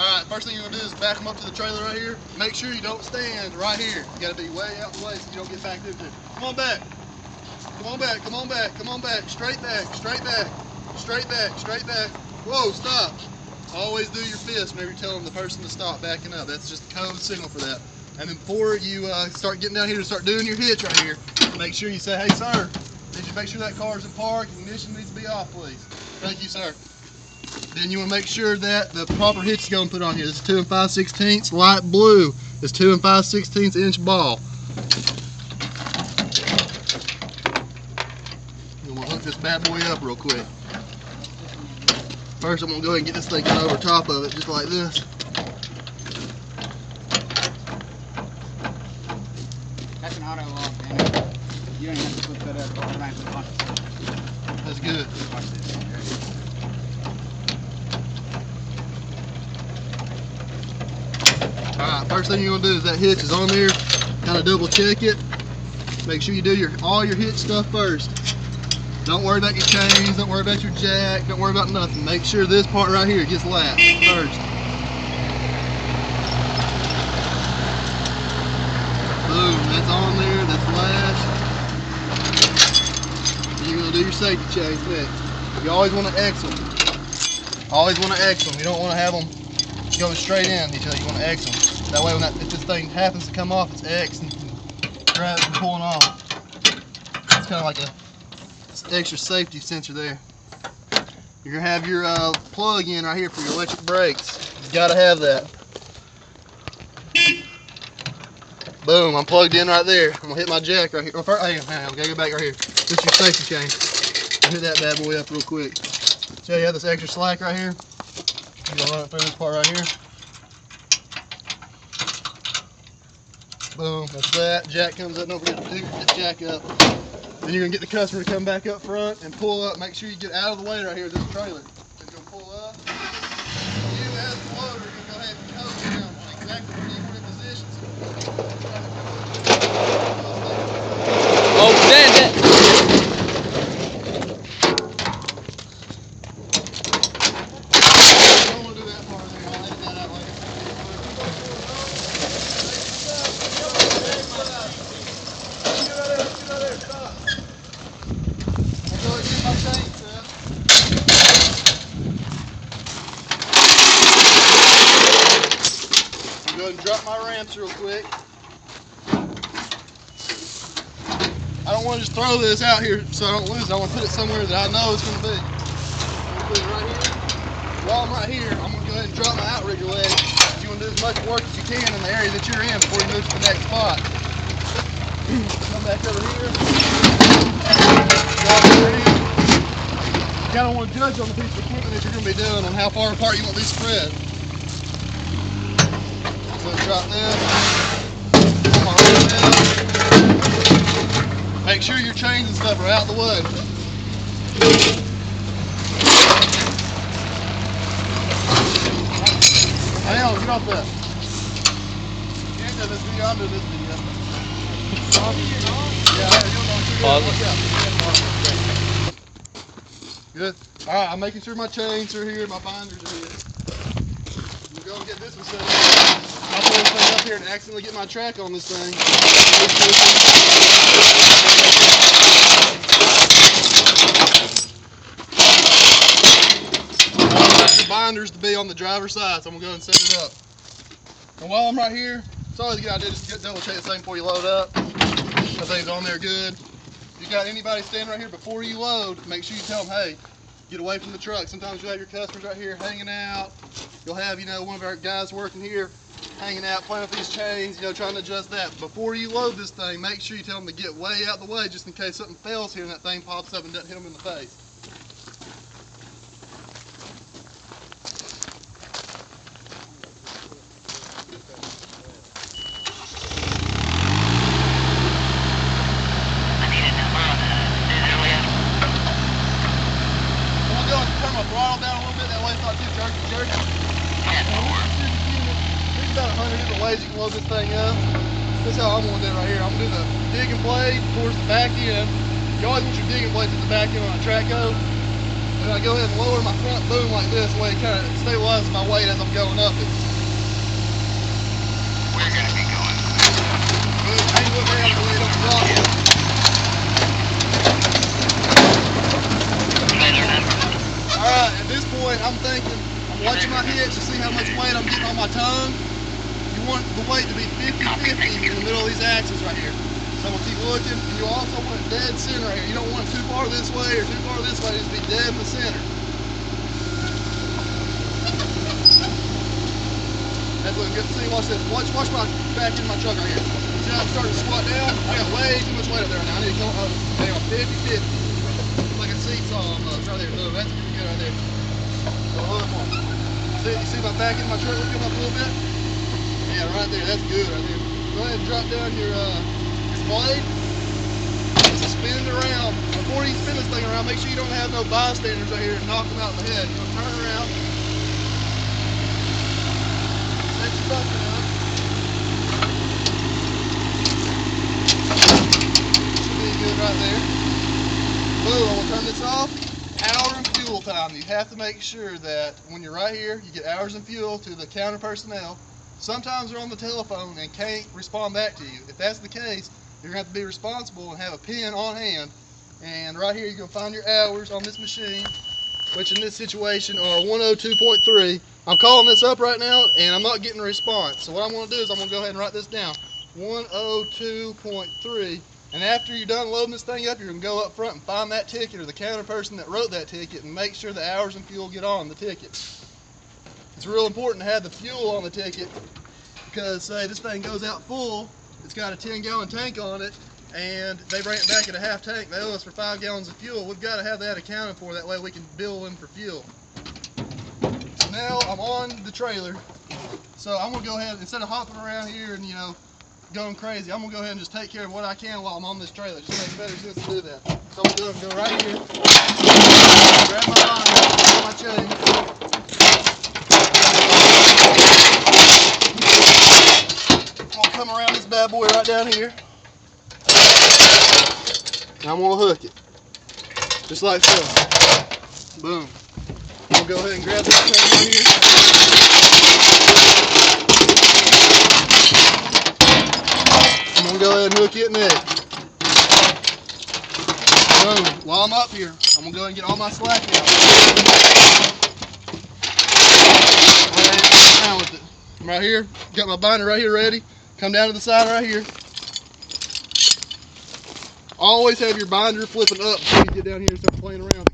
Alright, first thing you're going to do is back them up to the trailer right here. Make sure you don't stand right here. You got to be way out the way so you don't get backed into it. Come on back. Come on back, come on back, come on back. Straight back, straight back, straight back, straight back. Whoa, stop. Always do your fist whenever you're telling the person to stop backing up. That's just a code signal for that. And then before you start getting down here to start doing your hitch right here, make sure you say, hey sir, did you make sure that car's in park? Ignition needs to be off, please. Thank you, sir. Then you want to make sure that the proper hitch is going to put on here. This is 2 5/16 light blue. It's 2 5/16 inch ball. I'm going to hook this bad boy up real quick. First I'm going to go ahead and get this thing kind of over top of it, just like this. That's an auto lock, man. You don't even have to flip that up. Automatically launch it. That's good. Watch this. Alright, first thing you're going to do is that hitch is on there. Kind of double check it. Make sure you do all your hitch stuff first. Don't worry about your chains, don't worry about your jack, don't worry about nothing. Make sure this part right here gets lapped first. Boom, that's on there, that's lashed. And you're going to do your safety chains next. You always want to X them. Always want to X them. You don't want to have them going straight in each other. You want to X them. That way when if this thing happens to come off, it's X and grab it and pulling off. It's kind of like a extra safety sensor there. You're going to have your plug in right here for your electric brakes. You got to have that. Boom, I'm plugged in right there. I'm going to hit my jack right here. Oh, first, hang on, I got to go back right here. This is your safety chain. I'll hit that bad boy up real quick. So you have this extra slack right here. You're going to run it through this part right here. Boom, that's that. Jack comes up, don't forget to pick the jack up. Then you're going to get the customer to come back up front and pull up. Make sure you get out of the way right here with this trailer. It's going to pull up. You as the loader, you're going to go ahead and coach down exactly where you want in position. Oh, stand it! I don't want to do that part there. I'll edit that out later. Go ahead and drop my ramps real quick. I don't want to just throw this out here so I don't lose it. I want to put it somewhere that I know it's going to be. I'm going to put it right here. While I'm right here, I'm going to go ahead and drop my outrigger leg. You want to do as much work as you can in the area that you're in before you move to the next spot. Come back over here. Drop over here. You kind of want to judge on the piece of equipment that you're going to be doing on how far apart you want these spread. So drop this. Pull my ramp down. Make sure your chains and stuff are out of the way. Hang on, get off that. You ain't done this video, I'll do this video. Good. Alright, I'm making sure my chains are here, my binders are here. We'll go and get this one set up. I'll pull this thing up here and accidentally get my track on this thing. I want your binders to be on the driver's side, so I'm going to go ahead and set it up. And while I'm right here, it's always a good idea just to double check this thing before you load up. Everything's on there good. If you got anybody standing right here before you load, make sure you tell them, hey, get away from the truck. Sometimes you'll have your customers right here hanging out. You'll have, one of our guys working here hanging out, playing with these chains, trying to adjust that. Before you load this thing, make sure you tell them to get way out the way just in case something fails here and that thing pops up and doesn't hit them in the face. Throttle down a little bit, that way it's not too jerky. There's about 100 different ways you can load this thing up. This is how I'm going to do it right here. I'm going to do the digging blade towards the back end. You always want your digging blades at the back end on a track hoe. And I go ahead and lower my front boom like this, way it kind of stabilizes my weight as I'm going up it. We're going to be going. Boom, hang with me out of the way, don't drop it. Alright, at this point I'm thinking, I'm watching my hitch to see how much weight I'm getting on my tongue. You want the weight to be 50-50 in the middle of these axes right here. So we'll keep looking, and you also want it dead center right here. You don't want it too far this way or too far this way, just be dead in the center. That's looking good. See, watch this. Watch my back in my truck right here. See how I'm starting to squat down? I got way too much weight up there now. I need to come up. Hang on, 50-50. Like a seesaw almost. Right there. Look, that's pretty good right there. Go a little more. See, you see my back in my truck looking up a little bit? Yeah, right there. That's good right there. Go ahead and drop down your blade. Just spin it around. Before you spin this thing around, make sure you don't have no bystanders right here and knock them out in the head. You're going to turn it around. Set your bucket up. Should be good right there. Boom, I'm going to turn this off. Hour and fuel time. You have to make sure that when you're right here, you get hours and fuel to the counter personnel. Sometimes they're on the telephone and can't respond back to you. If that's the case, you're going to have to be responsible and have a pen on hand. And right here, you're going to find your hours on this machine, which in this situation are 102.3. I'm calling this up right now, and I'm not getting a response. So what I'm going to do is I'm going to go ahead and write this down. 102.3. And after you're done loading this thing up, you're going to go up front and find that ticket or the counter person that wrote that ticket and make sure the hours and fuel get on the ticket. It's real important to have the fuel on the ticket because, say, this thing goes out full. It's got a 10-gallon tank on it, and they bring it back at a half tank. They owe us for 5 gallons of fuel. We've got to have that accounted for. That way we can bill them for fuel. So now I'm on the trailer. So I'm going to go ahead, instead of hopping around here and, you know, going crazy, I'm going to go ahead and just take care of what I can while I'm on this trailer. Just makes better sense to do that. So I'm going to go right here, grab my line, grab my chain. I'm going to come around this bad boy right down here. And I'm going to hook it. Just like so. Boom. I'm going to go ahead and grab this chain right here. I'm going to go ahead and hook it next. Boom. While I'm up here, I'm going to go ahead and get all my slack out. Around with it. I'm right here. Got my binder right here ready. Come down to the side right here. Always have your binder flipping up before you get down here and start playing around.